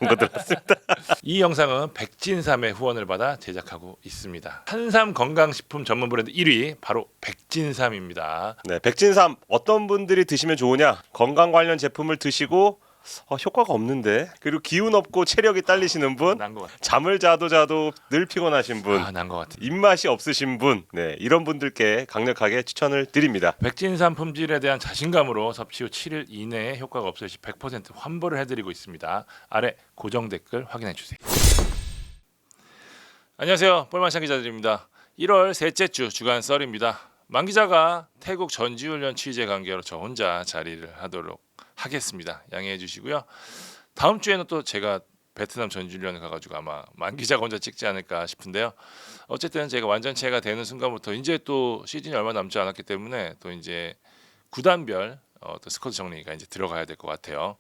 거 들었습니다. 이 영상은 백진삼의 후원을 받아 제작하고 있습니다. 한삼 건강식품 전문 브랜드 1위 바로 백진삼입니다. 네, 백진삼 어떤 분들이 드시면 좋으냐? 건강 관련 제품을 드시고 효과가 없는데, 그리고 기운 없고 체력이 딸리시는 분, 난 것 같아. 잠을 자도 늘 피곤하신 분, 난 것 같아. 입맛이 없으신 분, 네, 이런 분들께 강력하게 추천을 드립니다. 백진삼 품질에 대한 자신감으로 섭취 후 7일 이내에 효과가 없을 시 100% 환불을 해드리고 있습니다. 아래 고정 댓글 확인해 주세요. 안녕하세요, 뻘만찬 기자들입니다. 1월 셋째 주 주간 썰입니다. 만 기자가 태국 전지훈련 취재 관계로 저 혼자 자리를 하도록 하겠습니다. 양해해 주시고요. 다음 주에는 또 제가 베트남 전지훈련을 가가지고 아마 만 기자가 혼자 찍지 않을까 싶은데요. 어쨌든 제가 완전체가 되는 순간부터 이제 또 시즌이 얼마 남지 않았기 때문에 또 이제 구단별 또 스쿼드 정리가 이제 들어가야 될 것 같아요.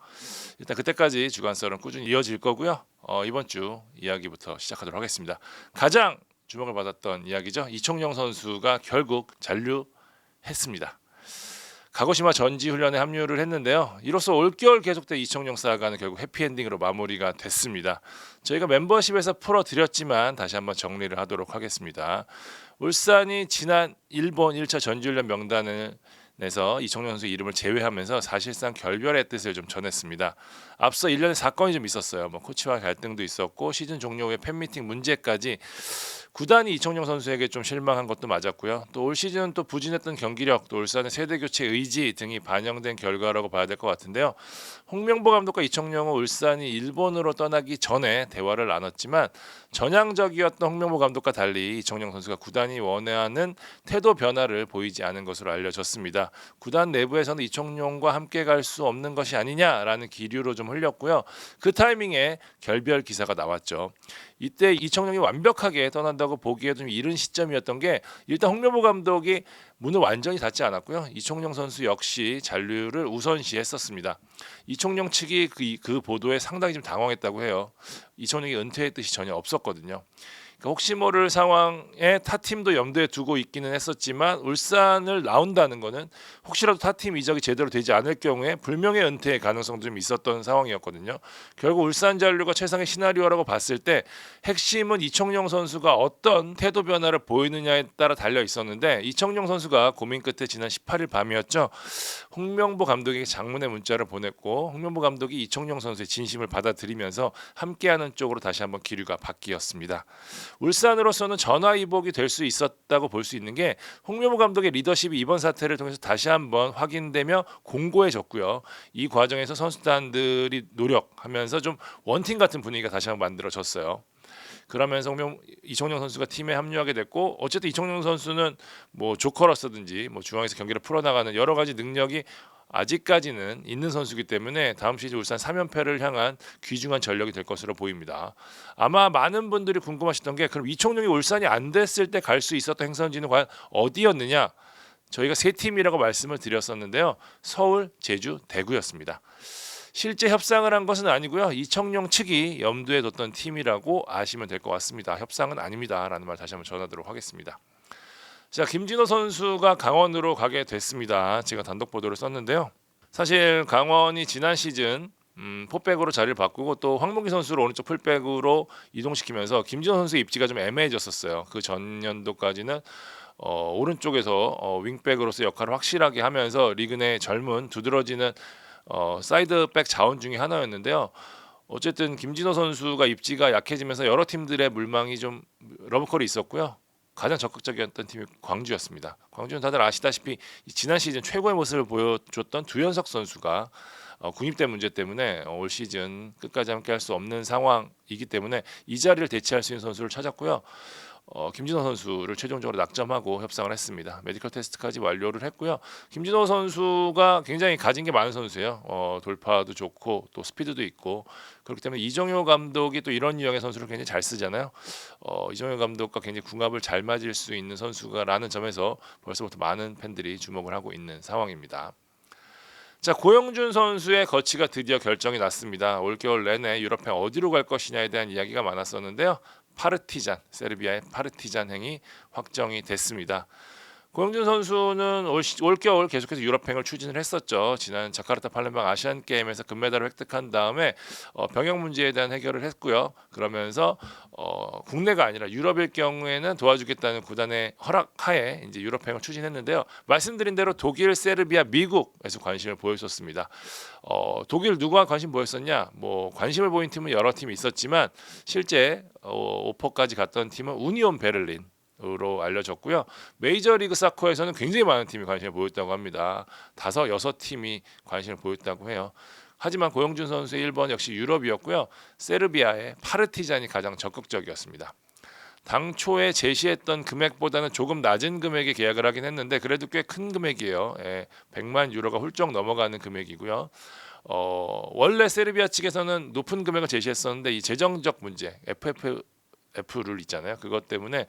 일단 그때까지 주간 썰은 꾸준히 이어질 거고요. 이번 주 이야기부터 시작하도록 하겠습니다. 가장 주목을 받았던 이야기죠. 이청용 선수가 결국 잔류했습니다. 가고시마 전지훈련에 합류를 했는데요. 이로써 올겨울 계속된 이청용 사가는 결국 해피엔딩으로 마무리가 됐습니다. 저희가 멤버십에서 풀어드렸지만 다시 한번 정리를 하도록 하겠습니다. 울산이 지난 일본 1차 전지훈련 명단을 내서 이청용 선수 이름을 제외하면서 사실상 결별의 뜻을 좀 전했습니다. 앞서 1년에 사건이 좀 있었어요. 코치와 갈등도 있었고 시즌 종료 후에 팬미팅 문제까지 구단이 이청용 선수에게 좀 실망한 것도 맞았고요. 또 올 시즌은 또 부진했던 경기력, 또 울산의 세대 교체 의지 등이 반영된 결과라고 봐야 될 것 같은데요. 홍명보 감독과 이청용은 울산이 일본으로 떠나기 전에 대화를 나눴지만 전향적이었던 홍명보 감독과 달리 이청용 선수가 구단이 원하는 태도 변화를 보이지 않은 것으로 알려졌습니다. 구단 내부에서는 이청용과 함께 갈 수 없는 것이 아니냐라는 기류로 좀 흘렸고요. 그 타이밍에 결별 기사가 나왔죠. 이때 이청용이 완벽하게 떠난다고 보기에 좀 이른 시점이었던 게 일단 홍명보 감독이 문을 완전히 닫지 않았고요. 이청용 선수 역시 잔류를 우선시했었습니다. 이청용 측이 그 보도에 상당히 좀 당황했다고 해요. 이청용이 은퇴의 뜻이 전혀 없었거든요. 그러니까 혹시 모를 상황에 타팀도 염두에 두고 있기는 했었지만 울산을 나온다는 거는 혹시라도 타팀 이적이 제대로 되지 않을 경우에 불명예 은퇴의 가능성도 좀 있었던 상황이었거든요. 결국 울산 잔류가 최상의 시나리오라고 봤을 때 핵심은 이청용 선수가 어떤 태도 변화를 보이느냐에 따라 달려 있었는데 이청용 선수가 고민 끝에 지난 18일 밤이었죠. 홍명보 감독에게 장문의 문자를 보냈고 홍명보 감독이 이청용 선수의 진심을 받아들이면서 함께하는 쪽으로 다시 한번 기류가 바뀌었습니다. 울산으로서는 전화위복이 될 수 있었다고 볼 수 있는 게 홍명보 감독의 리더십이 이번 사태를 통해서 다시 한번 확인되며 공고해졌고요. 이 과정에서 선수단들이 노력하면서 좀 원팀 같은 분위기가 다시 한번 만들어졌어요. 그러면서 이청용 선수가 팀에 합류하게 됐고 어쨌든 이청용 선수는 조커로서든지 중앙에서 경기를 풀어나가는 여러 가지 능력이 아직까지는 있는 선수이기 때문에 다음 시즌 울산 3연패를 향한 귀중한 전력이 될 것으로 보입니다. 아마 많은 분들이 궁금하셨던 게 그럼 이청용이 울산이 안 됐을 때 갈 수 있었던 행선지는 과연 어디였느냐? 저희가 세 팀이라고 말씀을 드렸었는데요. 서울, 제주, 대구였습니다. 실제 협상을 한 것은 아니고요. 이청용 측이 염두에 뒀던 팀이라고 아시면 될 것 같습니다. 협상은 아닙니다라는 말 다시 한번 전하도록 하겠습니다. 자, 김진호 선수가 강원으로 가게 됐습니다. 제가 단독 보도를 썼는데요. 사실 강원이 지난 시즌 포백으로 자리를 바꾸고 또 황문기 선수를 오른쪽 풀백으로 이동시키면서 김진호 선수의 입지가 좀 애매해졌었어요. 그 전년도까지는 오른쪽에서 윙백으로서 역할을 확실하게 하면서 리그 내 젊은 두드러지는 사이드백 자원 중에 하나였는데요. 어쨌든 김진호 선수가 입지가 약해지면서 여러 팀들의 물망이 좀 러브콜이 있었고요. 가장 적극적이었던 팀이 광주였습니다. 광주는 다들 아시다시피 지난 시즌 최고의 모습을 보여줬던 두현석 선수가 군입대 문제 때문에 올 시즌 끝까지 함께할 수 없는 상황이기 때문에 이 자리를 대체할 수 있는 선수를 찾았고요. 김진호 선수를 최종적으로 낙점하고 협상을 했습니다. 메디컬 테스트까지 완료를 했고요. 김진호 선수가 굉장히 가진 게 많은 선수예요. 돌파도 좋고 또 스피드도 있고 그렇기 때문에 이정효 감독이 또 이런 유형의 선수를 굉장히 잘 쓰잖아요. 이정효 감독과 굉장히 궁합을 잘 맞을 수 있는 선수가라는 점에서 벌써부터 많은 팬들이 주목을 하고 있는 상황입니다. 자, 고영준 선수의 거치가 드디어 결정이 났습니다. 올겨울 내내 유럽행 어디로 갈 것이냐에 대한 이야기가 많았었는데요. 파르티잔, 세르비아의 파르티잔 행이 확정이 됐습니다. 고영준 선수는 올겨울 계속해서 유럽행을 추진을 했었죠. 지난 자카르타 팔렘방 아시안 게임에서 금메달을 획득한 다음에 병역 문제에 대한 해결을 했고요. 그러면서 국내가 아니라 유럽일 경우에는 도와주겠다는 구단의 허락하에 이제 유럽행을 추진했는데요. 말씀드린 대로 독일, 세르비아, 미국에서 관심을 보였었습니다. 독일 누가 관심 보였었냐? 뭐 관심을 보인 팀은 여러 팀이 있었지만 실제 오퍼까지 갔던 팀은 우니온 베를린. 으로 알려졌고요. 메이저리그 사커에서는 굉장히 많은 팀이 관심을 보였다고 합니다. 5, 6팀이 관심을 보였다고 해요. 하지만 고영준 선수의 1번 역시 유럽이었고요. 세르비아의 파르티잔이 가장 적극적이었습니다. 당초에 제시했던 금액보다는 조금 낮은 금액에 계약을 하긴 했는데 그래도 꽤 큰 금액이에요. 100만 유로가 훌쩍 넘어가는 금액이고요. 원래 세르비아 측에서는 높은 금액을 제시했었는데 이 재정적 문제, F룰 있잖아요. 그것 때문에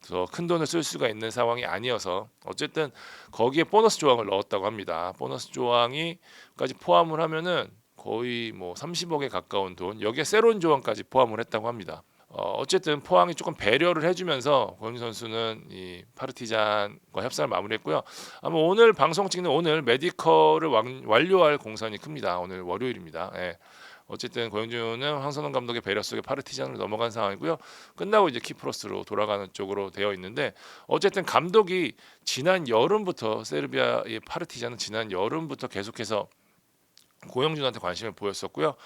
더 큰 돈을 쓸 수가 있는 상황이 아니어서 어쨌든 거기에 보너스 조항을 넣었다고 합니다. 보너스 조항이까지 포함을 하면은 거의 뭐 30억에 가까운 돈, 여기에 세론 조항까지 포함을 했다고 합니다. 어쨌든 포항이 조금 배려를 해주면서 고영준 선수는 이 파르티잔과 협상을 마무리했고요. 아마 오늘 방송 찍는 오늘 메디컬을 완료할 공선이 큽니다. 오늘 월요일입니다. 어쨌든 고영준은 황선홍 감독의 배려 속에 파르티잔으로 넘어간 상황이고요. 끝나고 이제 키프로스로 돌아가는 쪽으로 되어 있는데 어쨌든 감독이 지난 여름부터 세르비아의 파르티잔은 지난 여름부터 계속해서 고영준한테 관심을 보였었고요.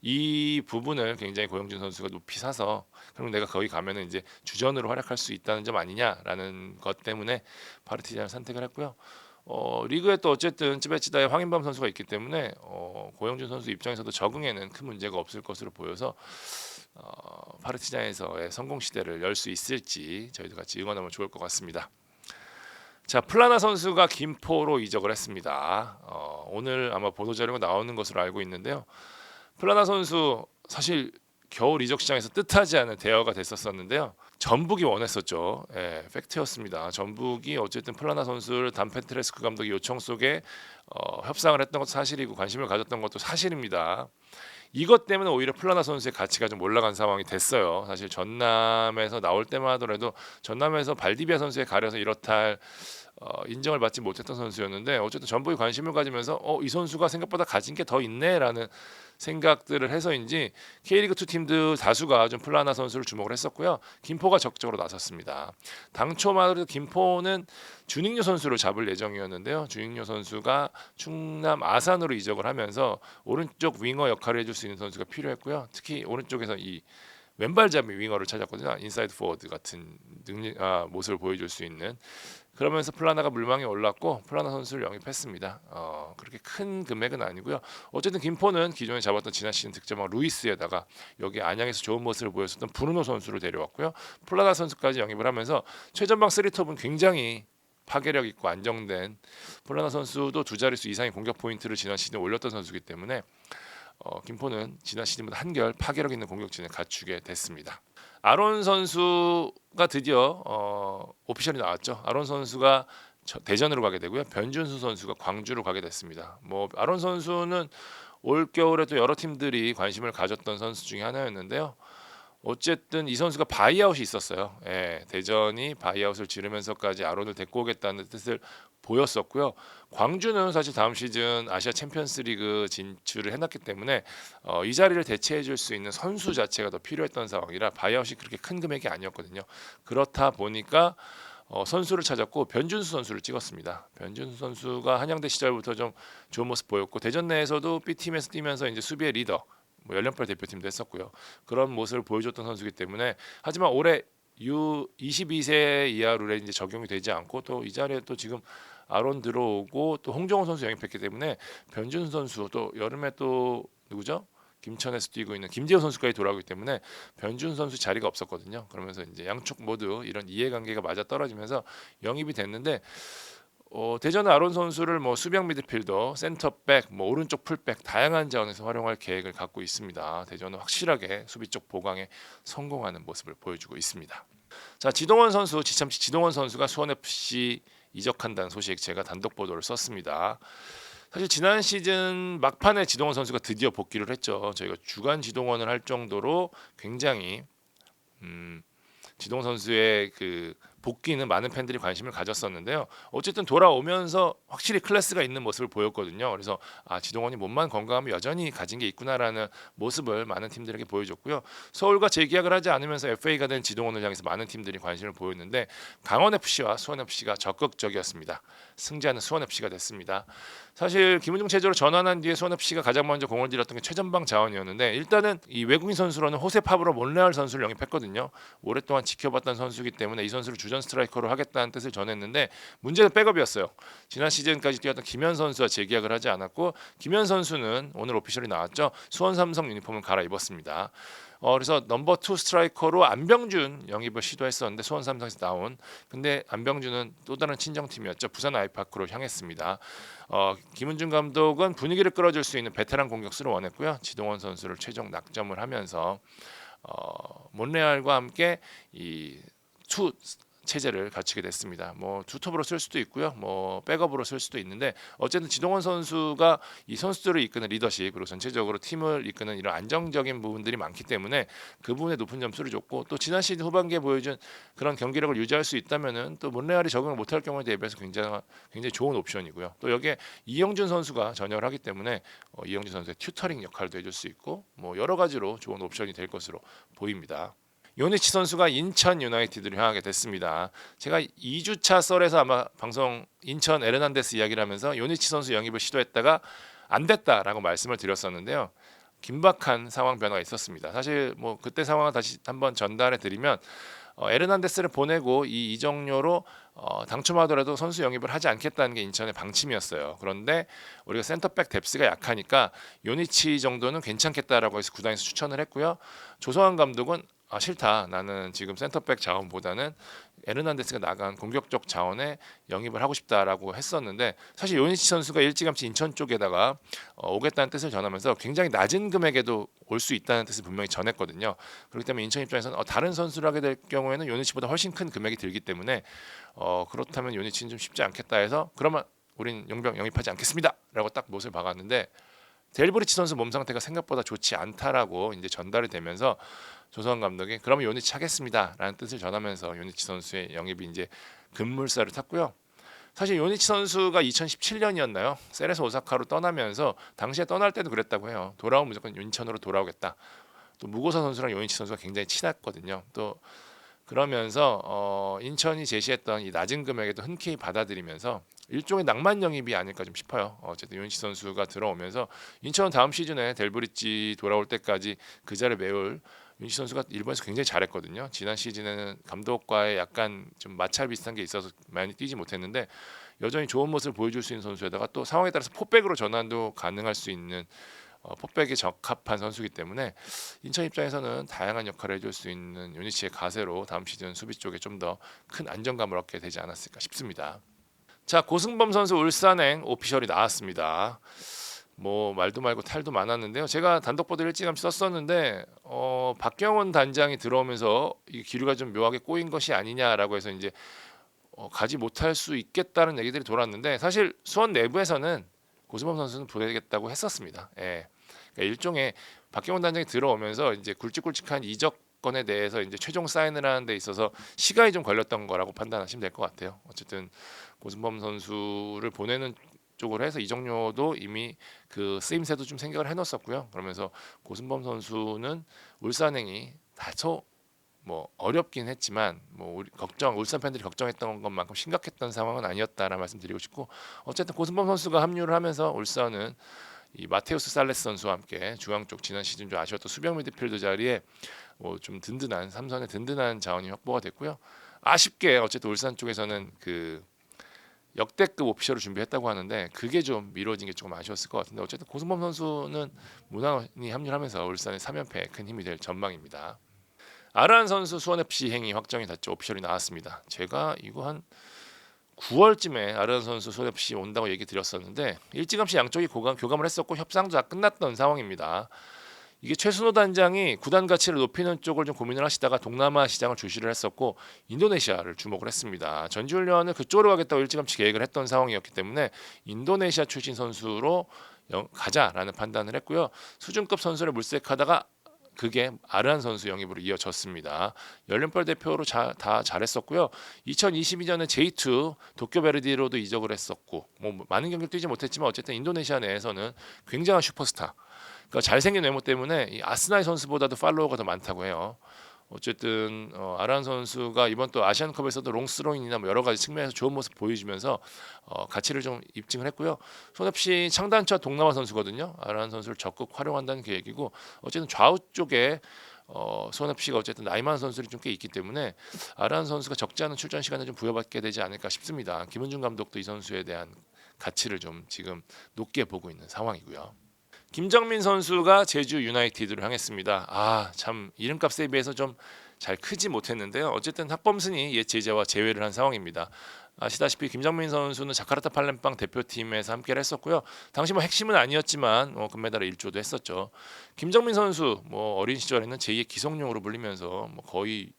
이 부분을 굉장히 고영준 선수가 높이 사서 그럼 내가 거기 가면은 이제 주전으로 활약할 수 있다는 점 아니냐라는 것 때문에 파르티잔을 선택을 했고요. 리그에 또 어쨌든 찌베치다의 황인범 선수가 있기 때문에 고영준 선수 입장에서도 적응에는 큰 문제가 없을 것으로 보여서 파르티잔에서의 성공 시대를 열 수 있을지 저희도 같이 응원하면 좋을 것 같습니다. 자, 플라나 선수가 김포로 이적을 했습니다. 오늘 아마 보도자료가 나오는 것으로 알고 있는데요. 플라나 선수 사실 겨울 이적 시장에서 뜻하지 않은 대여가 됐었는데요. 전북이 원했었죠. 팩트였습니다. 전북이 어쨌든 플라나 선수를 단 페트레스크 감독의 요청 속에 협상을 했던 것도 사실이고 관심을 가졌던 것도 사실입니다. 이것 때문에 오히려 플라나 선수의 가치가 좀 올라간 상황이 됐어요. 사실 전남에서 나올 때만 하더라도 전남에서 발디비아 선수에 가려서 이렇다 할 인정을 받지 못했던 선수였는데 어쨌든 전북이 관심을 가지면서 이 선수가 생각보다 가진 게 더 있네라는 생각들을 해서인지 K리그2 팀들 다수가 좀 플라나 선수를 주목을 했었고요. 김포가 적극적으로 나섰습니다. 당초만 해도 김포는 주닝요 선수를 잡을 예정이었는데요. 주닝요 선수가 충남 아산으로 이적을 하면서 오른쪽 윙어 역할을 해줄 수 있는 선수가 필요했고요. 특히 오른쪽에서 이 왼발잡이 윙어를 찾았거든요. 인사이드 포워드 같은 모습을 보여줄 수 있는. 그러면서 플라나가 물망에 올랐고 플라나 선수를 영입했습니다. 그렇게 큰 금액은 아니고요. 어쨌든 김포는 기존에 잡았던 지난 시즌 득점왕 루이스에다가 여기 안양에서 좋은 모습을 보였었던 브루노 선수를 데려왔고요. 플라나 선수까지 영입을 하면서 최전방 3톱은 굉장히 파괴력 있고 안정된 플라나 선수도 두 자릿수 이상의 공격 포인트를 지난 시즌에 올렸던 선수이기 때문에 김포는 지난 시즌보다 한결 파괴력 있는 공격진을 갖추게 됐습니다. 아론 선수가 드디어 오피셜이 나왔죠. 아론 선수가 대전으로 가게 되고요. 변준수 선수가 광주로 가게 됐습니다. 뭐 아론 선수는 올 겨울에 또 여러 팀들이 관심을 가졌던 선수 중에 하나였는데요. 어쨌든 이 선수가 바이아웃이 있었어요. 대전이 바이아웃을 지르면서까지 아론을 데리고 오겠다는 뜻을 보였었고요. 광주는 사실 다음 시즌 아시아 챔피언스리그 진출을 해놨기 때문에 이 자리를 대체해줄 수 있는 선수 자체가 더 필요했던 상황이라 바이아웃이 그렇게 큰 금액이 아니었거든요. 그렇다 보니까 선수를 찾았고 변준수 선수를 찍었습니다. 변준수 선수가 한양대 시절부터 좀 좋은 모습 보였고 대전 내에서도 B팀에서 뛰면서 이제 수비의 리더, 뭐 연령별 대표팀도 했었고요. 그런 모습을 보여줬던 선수이기 때문에 하지만 올해 U22세 이하 룰에 이제 적용이 되지 않고 또 이 자리에 또 지금 아론 들어오고 또 홍정호 선수 영입했기 때문에 변준수 선수 또 여름에 또 누구죠? 김천에서 뛰고 있는 김재호 선수까지 돌아오기 때문에 변준수 선수 자리가 없었거든요. 그러면서 이제 양쪽 모두 이런 이해관계가 맞아 떨어지면서 영입이 됐는데 대전은 아론 선수를 뭐 수비형 미드필더, 센터백, 뭐 오른쪽 풀백 다양한 자원에서 활용할 계획을 갖고 있습니다. 대전은 확실하게 수비 쪽 보강에 성공하는 모습을 보여주고 있습니다. 자, 지동원 선수, 지참치 지동원 선수가 수원 FC 이적한다는 소식 제가 단독 보도를 썼습니다. 사실 지난 시즌 막판에 지동원 선수가 드디어 복귀를 했죠. 저희가 주간 지동원을 할 정도로 굉장히 지동원 선수의 그 복귀는 많은 팬들이 관심을 가졌었는데요. 어쨌든 돌아오면서 확실히 클래스가 있는 모습을 보였거든요. 그래서 지동원이 몸만 건강하면 여전히 가진 게 있구나라는 모습을 많은 팀들에게 보여줬고요. 서울과 재계약을 하지 않으면서 FA가 된 지동원을 향해서 많은 팀들이 관심을 보였는데 강원FC와 수원FC가 적극적이었습니다. 승자는 수원FC가 됐습니다. 사실 김은중 체제로 전환한 뒤에 수원FC가 가장 먼저 공을 들였던 게 최전방 자원이었는데 일단은 이 외국인 선수로는 호세 파브로 몬레알 선수를 영입했거든요. 오랫동안 지켜봤던 선수이기 때문에 이 선수를 주전 스트라이커로 하겠다는 뜻을 전했는데 문제는 백업이었어요. 지난 시즌까지 뛰었던 김현 선수와 재계약을 하지 않았고 김현 선수는 오늘 오피셜이 나왔죠. 수원 삼성 유니폼을 갈아입었습니다. 그래서 넘버 2 스트라이커로 안병준 영입을 시도했었는데 수원 삼성에서 나온 근데 안병준은 또 다른 친정팀이었죠. 부산 아이파크로 향했습니다. 김은중 감독은 분위기를 끌어줄 수 있는 베테랑 공격수를 원했고요. 지동원 선수를 최종 낙점을 하면서 몬레알과 함께 이 투 체제를 갖추게 됐습니다. 뭐 투톱으로 쓸 수도 있고요. 뭐 백업으로 쓸 수도 있는데 어쨌든 지동원 선수가 이 선수들을 이끄는 리더십 그리고 전체적으로 팀을 이끄는 이런 안정적인 부분들이 많기 때문에 그 부분에 높은 점수를 줬고 또 지난 시즌 후반기에 보여준 그런 경기력을 유지할 수 있다면은 또 몬레알이 적응을 못할 경우에 대비해서 굉장히 좋은 옵션이고요. 또 여기에 이영준 선수가 전역을 하기 때문에 이영준 선수의 튜터링 역할도 해줄 수 있고 뭐 여러 가지로 좋은 옵션이 될 것으로 보입니다. 요니치 선수가 인천 유나이티드를 향하게 됐습니다. 제가 2주차 썰에서 아마 방송 인천 에르난데스 이야기를 하면서 요니치 선수 영입을 시도했다가 안 됐다라고 말씀을 드렸었는데요. 긴박한 상황 변화가 있었습니다. 사실 뭐 그때 상황을 다시 한번 전달해 드리면 에르난데스를 보내고 이 이적료로 당초만 하더라도 선수 영입을 하지 않겠다는 게 인천의 방침이었어요. 그런데 우리가 센터백 뎁스가 약하니까 요니치 정도는 괜찮겠다라고 해서 구단에서 추천을 했고요. 조성환 감독은 싫다. 나는 지금 센터백 자원보다는 에르난데스가 나간 공격적 자원에 영입을 하고 싶다라고 했었는데 사실 요니치 선수가 일찌감치 인천 쪽에다가 오겠다는 뜻을 전하면서 굉장히 낮은 금액에도 올 수 있다는 뜻을 분명히 전했거든요. 그렇기 때문에 인천 입장에서는 다른 선수를 하게 될 경우에는 요니치보다 훨씬 큰 금액이 들기 때문에 그렇다면 요니치는 좀 쉽지 않겠다 해서 그러면 우린 용병 영입하지 않겠습니다 라고 딱 못을 박았는데 델브리치 선수 몸 상태가 생각보다 좋지 않다라고 이제 전달이 되면서 조성환 감독이 그러면 요니치 하겠습니다라는 뜻을 전하면서 요니치 선수의 영입이 이제 급물살을 탔고요. 사실 요니치 선수가 2017년이었나요? 세레소 오사카로 떠나면서 당시에 떠날 때도 그랬다고 해요. 돌아오면 무조건 인천으로 돌아오겠다. 또 무고사 선수랑 요니치 선수가 굉장히 친했거든요. 또 그러면서 인천이 제시했던 이 낮은 금액에도 흔쾌히 받아들이면서 일종의 낭만 영입이 아닐까 좀 싶어요. 어쨌든 요니치 선수가 들어오면서 인천은 다음 시즌에 델브리치 돌아올 때까지 그 자리를 메울 요니치 선수가 일본에서 굉장히 잘했거든요. 지난 시즌에는 감독과의 약간 좀 마찰 비슷한 게 있어서 많이 뛰지 못했는데 여전히 좋은 모습을 보여줄 수 있는 선수에다가 또 상황에 따라서 포백으로 전환도 가능할 수 있는 포백에 적합한 선수이기 때문에 인천 입장에서는 다양한 역할을 해줄 수 있는 요니치의 가세로 다음 시즌 수비 쪽에 좀 더 큰 안정감을 얻게 되지 않았을까 싶습니다. 자, 고승범 선수 울산행 오피셜이 나왔습니다. 뭐 말도 말고 탈도 많았는데요. 제가 단독 보도 일찌감치 썼었는데 박경원 단장이 들어오면서 이 기류가 좀 묘하게 꼬인 것이 아니냐라고 해서 이제 가지 못할 수 있겠다는 얘기들이 돌았는데 사실 수원 내부에서는 고승범 선수는 보내겠다고 했었습니다. 예. 그러니까 일종의 박경원 단장이 들어오면서 이제 굵직굵직한 이적건에 대해서 이제 최종 사인을 하는 데 있어서 시간이 좀 걸렸던 거라고 판단하시면 될 것 같아요. 어쨌든 고승범 선수를 보내는 쪽으로 해서 이적료도 이미 그 쓰임새도 좀 생각을 해놨었고요. 그러면서 고승범 선수는 울산행이 다소 뭐 어렵긴 했지만 뭐 우리 울산 팬들이 걱정했던 것만큼 심각했던 상황은 아니었다라는 말씀드리고 싶고 어쨌든 고승범 선수가 합류를 하면서 울산은 이 마테우스 살레스 선수와 함께 중앙 쪽 지난 시즌 좀 아쉬웠던 수비형 미드필더 자리에 뭐 좀 든든한 삼선의 든든한 자원이 확보가 됐고요. 아쉽게 어쨌든 울산 쪽에서는 그 역대급 오피셜을 준비했다고 하는데 그게 좀 미뤄진 게 조금 아쉬웠을 것 같은데 어쨌든 고승범 선수는 무난히 합류하면서 울산의 3연패에 큰 힘이 될 전망입니다. 아란 선수 수원FC 행이 확정이 됐죠. 오피셜이 나왔습니다. 제가 이거 한 9월쯤에 아란 선수 수원FC 온다고 얘기 드렸었는데 일찌감치 양쪽이 교감을 했었고 협상도 다 끝났던 상황입니다. 이게 최순호 단장이 구단 가치를 높이는 쪽을 좀 고민을 하시다가 동남아 시장을 주시를 했었고 인도네시아를 주목을 했습니다. 전지훈련을 그쪽으로 가겠다고 일찌감치 계획을 했던 상황이었기 때문에 인도네시아 출신 선수로 가자라는 판단을 했고요. 수준급 선수를 물색하다가 그게 아르한 선수 영입으로 이어졌습니다. 연령별 대표로 다 잘했었고요. 2022년에 J2 도쿄 베르디로도 이적을 했었고 뭐 많은 경기를 뛰지 못했지만 어쨌든 인도네시아 내에서는 굉장한 슈퍼스타. 그러니까 잘생긴 외모 때문에 이 아스나이 선수보다도 팔로워가 더 많다고 해요. 어쨌든 아란 선수가 이번 또 아시안컵에서도 롱스로잉이나 뭐 여러 가지 측면에서 좋은 모습 보여주면서 가치를 좀 입증을 했고요. 손없이 창단차 동남아 선수거든요. 아란 선수를 적극 활용한다는 계획이고 어쨌든 좌우 쪽에 손없이가 어쨌든 나이 많은 선수들이 좀 꽤 있기 때문에 아란 선수가 적지 않은 출전 시간을 좀 부여받게 되지 않을까 싶습니다. 김은중 감독도 이 선수에 대한 가치를 좀 지금 높게 보고 있는 상황이고요. 김정민 선수가 제주 유나이티드로 향했습니다. 참 이름값 대비해서 좀 잘 크지 못했는데요. 어쨌든 학범순이 옛 제자와 재회를 한 상황입니다. 아시다시피 김정민 선수는 자카르타 팔렘방 대표팀에서 함께를 했었고요. 당시 뭐 핵심은 아니었지만 금메달을 일조도 했었죠. 김정민 선수 뭐 어린 시절에는 제2의 기성용으로 불리면서 뭐 거의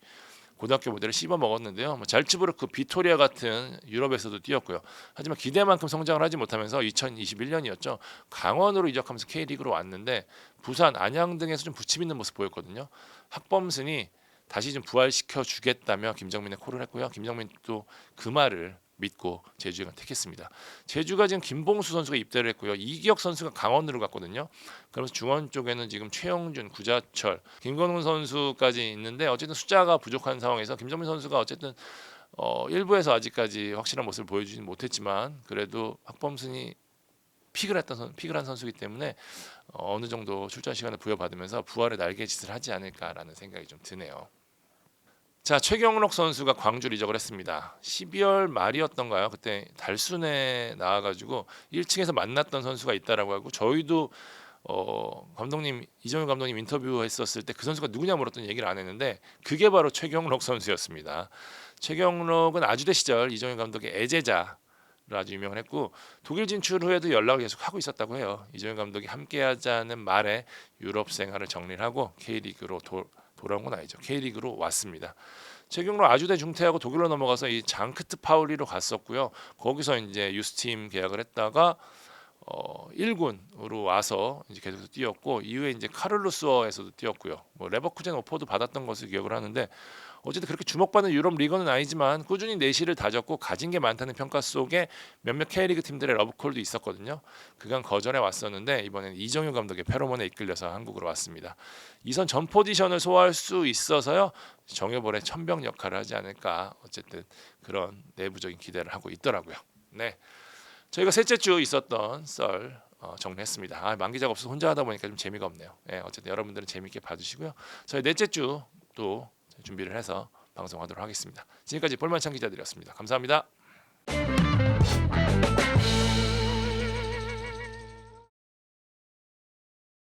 고등학교 무대를 씹어 먹었는데요. 뭐 잘츠부르크, 비토리아 같은 유럽에서도 뛰었고요. 하지만 기대만큼 성장을 하지 못하면서 2021년이었죠. 강원으로 이적하면서 K리그로 왔는데 부산, 안양 등에서 좀 부침 있는 모습 보였거든요. 학범순이 다시 좀 부활시켜 주겠다며 김정민의 콜을 했고요. 김정민도 그 말을 믿고 제주가 택했습니다. 제주가 지금 김봉수 선수가 입대를 했고요. 이기혁 선수가 강원으로 갔거든요. 그래서 중원 쪽에는 지금 최영준, 구자철, 김건훈 선수까지 있는데 어쨌든 숫자가 부족한 상황에서 김정민 선수가 어쨌든 일부에서 아직까지 확실한 모습을 보여주지는 못했지만 그래도 박범순이 픽을 한 선수이기 때문에 어느 정도 출전 시간을 부여받으면서 부활의 날개짓을 하지 않을까라는 생각이 좀 드네요. 자, 최경록 선수가 광주를 이적을 했습니다. 12월 말이었던가요? 그때 달순에 나와가지고 1층에서 만났던 선수가 있다라고 하고 저희도 감독님 이정효 감독님 인터뷰했었을 때 그 선수가 누구냐 물었더니 얘기를 안 했는데 그게 바로 최경록 선수였습니다. 최경록은 아주대 시절 이정효 감독의 애제자 아주 유명을 했고 독일 진출 후에도 연락을 계속 하고 있었다고 해요. 이정효 감독이 함께하자는 말에 유럽 생활을 정리를 하고 K리그로 돌아온 건 아니죠. K리그로 왔습니다. 최경록 아주대 중퇴하고 독일로 넘어가서 이 장크트 파울리로 갔었고요. 거기서 이제 유스팀 계약을 했다가 1군으로 와서 이제 계속 뛰었고 이후에 이제 카를루스어에서도 뛰었고요. 뭐 레버쿠젠 오퍼도 받았던 것을 기억을 하는데 어쨌든 그렇게 주목받는 유럽 리거는 아니지만 꾸준히 내실을 다졌고 가진 게 많다는 평가 속에 몇몇 K리그 팀들의 러브콜도 있었거든요. 그간 거절해 왔었는데 이번에는 이정효 감독의 페로몬에 이끌려서 한국으로 왔습니다. 이선 전 포지션을 소화할 수 있어서요. 정효볼의 천병 역할을 하지 않을까 어쨌든 그런 내부적인 기대를 하고 있더라고요. 네, 저희가 셋째 주 있었던 썰 정리했습니다. 만 기자가 없어서 혼자 하다 보니까 좀 재미가 없네요. 네, 어쨌든 여러분들은 재미있게 봐주시고요. 저희 넷째 주 또 준비를 해서 방송하도록 하겠습니다. 지금까지 볼만찬 기자들이었습니다. 감사합니다.